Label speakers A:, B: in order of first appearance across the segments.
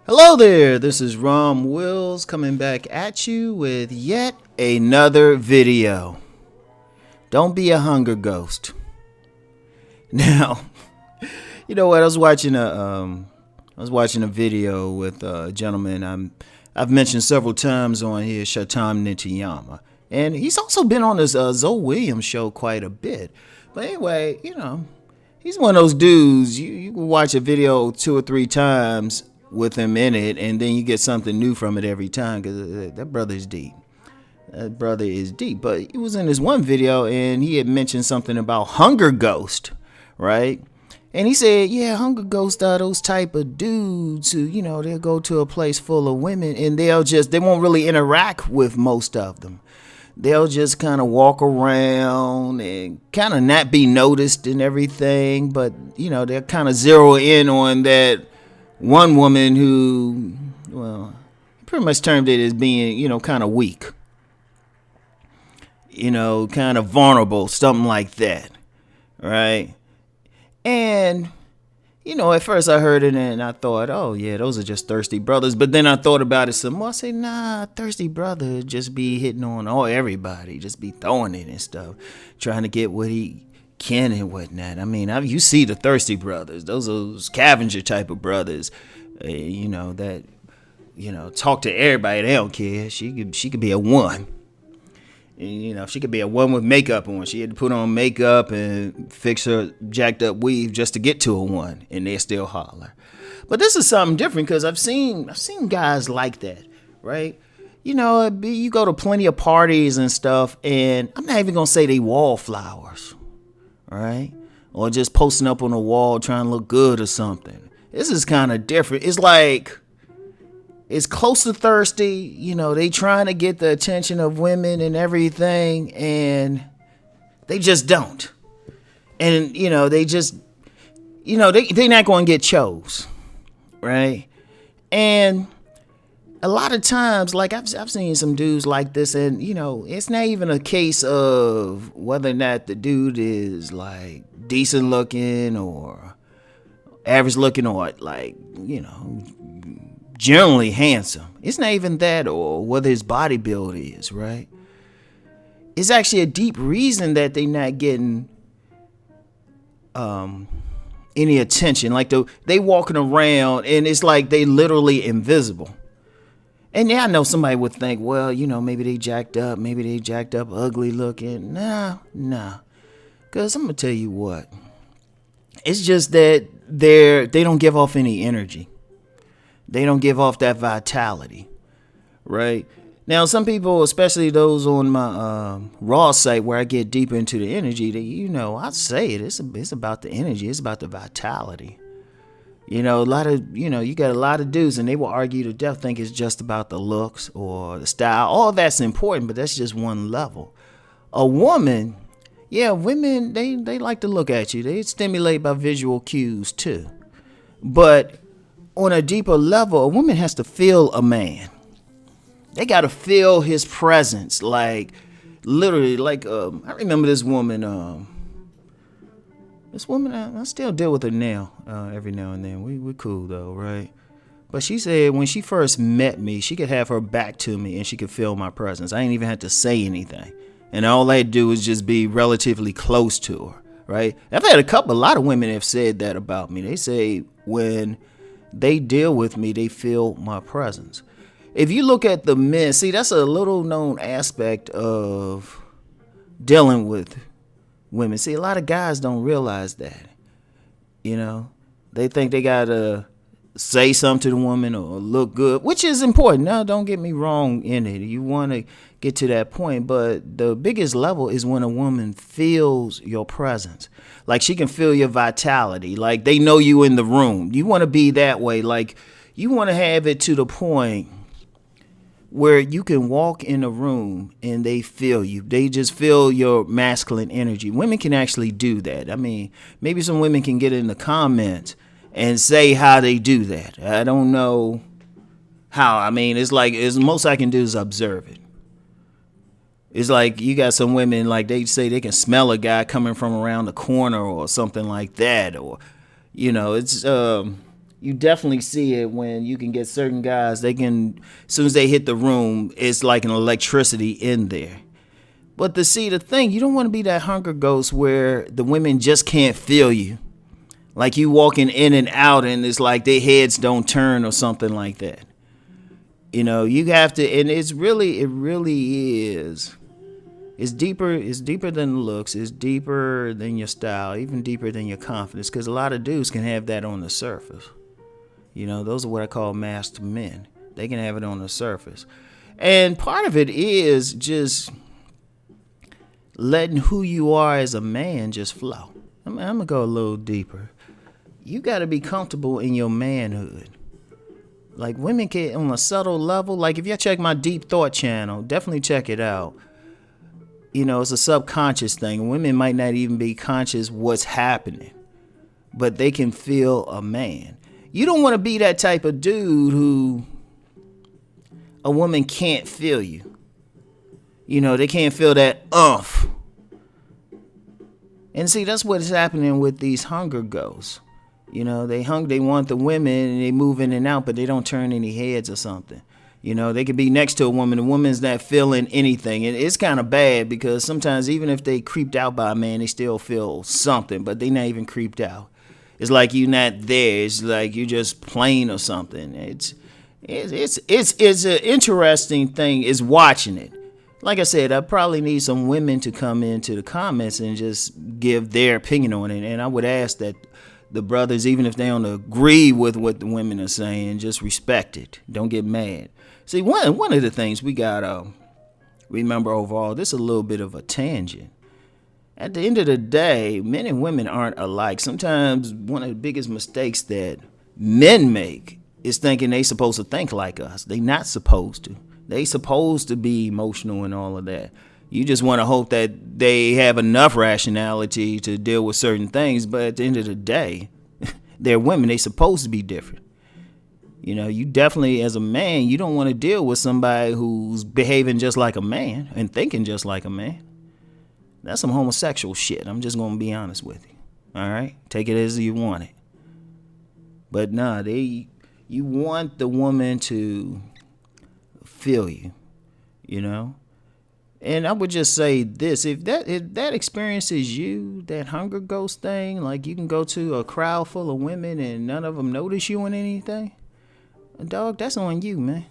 A: Hello there, this is Rom Wills coming back at you with yet another video. Don't be a hunger ghost. Now, you know what? I was watching a video with a gentleman I've mentioned several times on here, Shatam Nitiyama, and he's also been on this Zoe Williams show quite a bit. But anyway, he's one of those dudes you can watch a video 2 or 3 times with him in it, and then you get something new from it every time because that brother is deep. That brother is deep. But he was in this one video and he had mentioned something about hunger ghost, right? And he said, yeah, hunger ghosts are those type of dudes who, they'll go to a place full of women and they won't really interact with most of them. They'll just kind of walk around and kind of not be noticed and everything, but, they'll kind of zero in on that one woman who, well, pretty much termed it as being, kind of weak, kind of vulnerable, something like that, right? And, at first I heard it and I thought, oh, yeah, those are just thirsty brothers. But then I thought about it some more. I say, nah, thirsty brother just be hitting on everybody, just be throwing it and stuff, trying to get what he can and whatnot. I mean, you see the thirsty brothers, those scavenger type of brothers, that, talk to everybody. They don't care. She could be a one. And, she could be a one with makeup on. She had to put on makeup and fix her jacked up weave just to get to a one, and they still holler. But this is something different because I've seen guys like that, right? You go to plenty of parties and stuff, and I'm not even gonna say they wallflowers, right? Or just posting up on the wall trying to look good or something. This is kind of different. It's like, it's close to thirsty. They trying to get the attention of women and everything, and they just don't. And, they just, they're not going to get chose, right? And a lot of times, like I've seen some dudes like this, and, it's not even a case of whether or not the dude is like decent looking or average looking or like, generally handsome. It's not even that, or whether his body build is, right? It's actually a deep reason that they not getting any attention. Like they walking around and it's like they literally invisible. And yeah, I know somebody would think, well, maybe they jacked up, ugly looking. Nah. Cause I'm gonna tell you what. It's just that they don't give off any energy. They don't give off that vitality, right? Now, some people, especially those on my Raw site where I get deeper into the energy, I say it. It's about the energy. It's about the vitality. A lot of, you got a lot of dudes, and they will argue to death, think it's just about the looks or the style. All that's important, but that's just one level. A woman, women, they like to look at you. They stimulate by visual cues too. But on a deeper level, a woman has to feel a man. They got to feel his presence. Like, literally, like, I remember this woman, I still deal with her now, every now and then. We're cool though, right? But she said when she first met me, she could have her back to me and she could feel my presence. I ain't even had to say anything. And all I do is just be relatively close to her, right? I've had a lot of women have said that about me. They say when they deal with me, they feel my presence. If you look at the men, see, that's a little known aspect of dealing with women. See, a lot of guys don't realize that. They think they gotta say something to the woman or look good, which is important. Now, don't get me wrong in it. You want to get to that point, but the biggest level is when a woman feels your presence. Like she can feel your vitality. Like they know you in the room. You want to be that way. Like you want to have it to the point where you can walk in a room and they feel you. They just feel your masculine energy. Women can actually do that. I mean, maybe some women can get in the comments and say how they do that. I don't know how. I mean, it's like most I can do is observe it. It's like you got some women, like they say they can smell a guy coming from around the corner or something like that. Or, it's You definitely see it when you can get certain guys. They can, as soon as they hit the room, it's like an electricity in there. But the thing, you don't want to be that hunger ghost where the women just can't feel you. Like you walking in and out and it's like their heads don't turn or something like that. You know, you have to, and it really is. It's deeper than looks. It's deeper than your style, even deeper than your confidence. Because a lot of dudes can have that on the surface. You know, those are what I call masked men. They can have it on the surface. And part of it is just letting who you are as a man just flow. I'm going to go a little deeper. You got to be comfortable in your manhood. Like women can, on a subtle level, like if you check my Deep Thought channel, definitely check it out. You know, it's a subconscious thing. Women might not even be conscious what's happening, but they can feel a man. You don't want to be that type of dude who a woman can't feel you. You know, they can't feel that umph. And see, that's what's happening with these hunger ghosts. You know, they want the women and they move in and out, but they don't turn any heads or something. You know, they could be next to a woman. The woman's not feeling anything. And it's kind of bad because sometimes even if they creeped out by a man, they still feel something, but they not even creeped out. It's like you're not there. It's like you just plain or something. It's an interesting thing is watching it. Like I said, I probably need some women to come into the comments and just give their opinion on it. And I would ask that the brothers, even if they don't agree with what the women are saying, just respect it. Don't get mad. See, one of the things we got to remember overall, this is a little bit of a tangent. At the end of the day, men and women aren't alike. Sometimes one of the biggest mistakes that men make is thinking they supposed to think like us. They not supposed to. They supposed to be emotional and all of that. You just want to hope that they have enough rationality to deal with certain things. But at the end of the day, they're women. They're supposed to be different. You know, you definitely, as a man, you don't want to deal with somebody who's behaving just like a man and thinking just like a man. That's some homosexual shit. I'm just going to be honest with you. All right? Take it as you want it. But nah, you want the woman to feel you, you know? And I would just say this, if that experiences you, that hunger ghost thing, like you can go to a crowd full of women and none of them notice you in anything, dog, that's on you, man.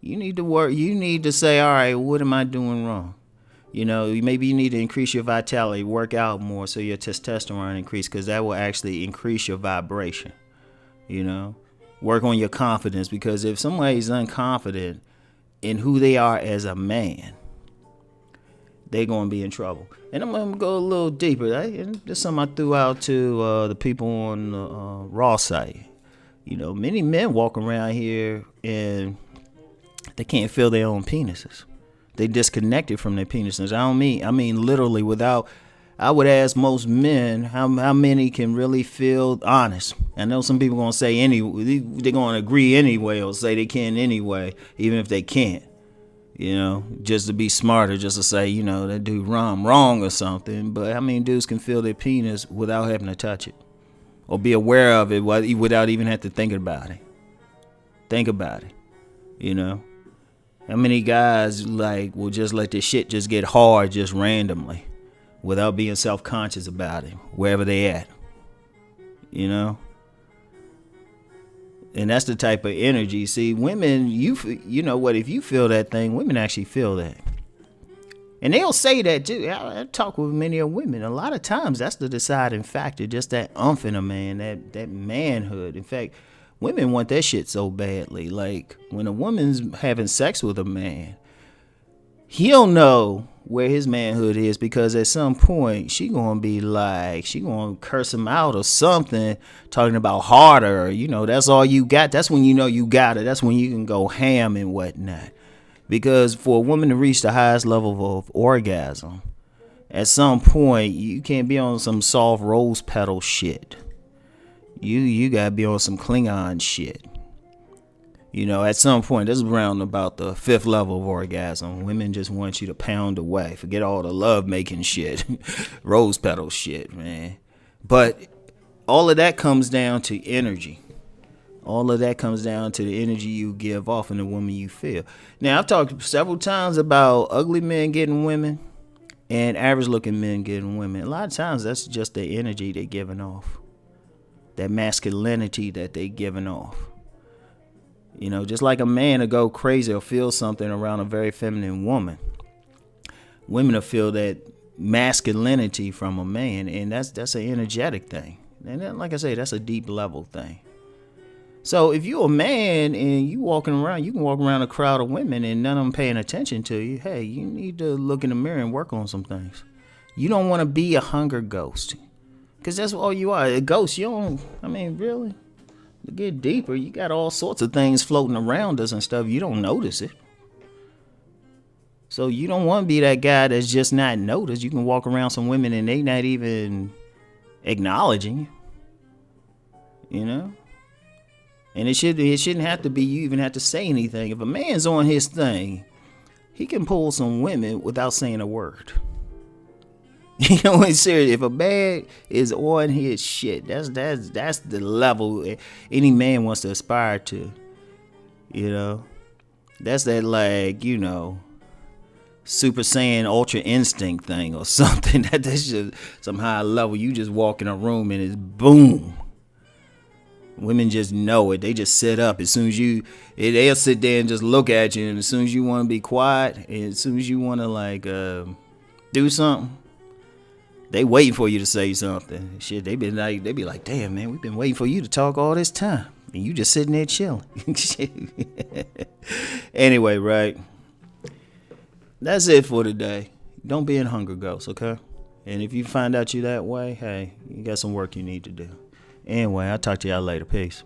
A: You need to work. You need to say, all right, what am I doing wrong? You know, maybe you need to increase your vitality, work out more so your testosterone increase, because that will actually increase your vibration, you know? Work on your confidence, because if somebody's unconfident in who they are as a man, they're going to be in trouble. And I'm going to go a little deeper. This is something I threw out to the people on the Raw site. You know, many men walk around here and they can't feel their own penises. They disconnected from their penises. I mean literally without, I would ask most men how many can really feel honest. I know some people going to say they're going to agree anyway or say they can anyway, even if they can't. You know, just to be smarter, just to say, you know, that dude Rom wrong or something. But how many dudes can feel their penis without having to touch it or be aware of it without even having to think about it? Think about it, you know. How many guys like will just let this shit just get hard just randomly without being self-conscious about it, wherever they at, you know? And that's the type of energy. See, women, you know what, if you feel that thing, women actually feel that. And they'll say that too. I talk with many of women. A lot of times that's the deciding factor, just that umph in a man, that manhood. In fact, women want that shit so badly. Like when a woman's having sex with a man, he'll know where his manhood is, because at some point she gonna be like, she gonna curse him out or something, talking about harder, you know, that's all you got. That's when you know you got it. That's when you can go ham and whatnot. Because for a woman to reach the highest level of orgasm, at some point you can't be on some soft rose petal shit. You gotta be on some Klingon shit. You know, at some point, this is around about the 5th level of orgasm. Women just want you to pound away. Forget all the love-making shit. Rose petal shit, man. But all of that comes down to energy. All of that comes down to the energy you give off and the woman you feel. Now, I've talked several times about ugly men getting women and average looking men getting women. A lot of times that's just the energy they're giving off. That masculinity that they're giving off. You know, just like a man will go crazy or feel something around a very feminine woman. Women will feel that masculinity from a man, and that's an energetic thing. And then, like I say, that's a deep level thing. So if you're a man and you walking around, you can walk around a crowd of women and none of them paying attention to you. Hey, you need to look in the mirror and work on some things. You don't want to be a hunger ghost, because that's all you are. A ghost, you don't, I mean, really? To get deeper, you got all sorts of things floating around us and stuff. You don't notice it. So you don't want to be that guy that's just not noticed. You can walk around some women and they not even acknowledging you. You know? And it shouldn't have to be you even have to say anything. If a man's on his thing, he can pull some women without saying a word. You know, it's serious. If a man is on his shit, that's the level any man wants to aspire to. You know, that's that, like, you know, Super Saiyan Ultra Instinct thing or something. That's just some high level. You just walk in a room and it's boom. Women just know it. They just sit up as soon as they'll sit there and just look at you. And as soon as you want to be quiet, and as soon as you want to like do something, they waiting for you to say something. Shit, they be like, damn man, we've been waiting for you to talk all this time, and you just sitting there chilling. Anyway, right? That's it for today. Don't be in hunger ghosts, okay? And if you find out you that way, hey, you got some work you need to do. Anyway, I'll talk to y'all later. Peace.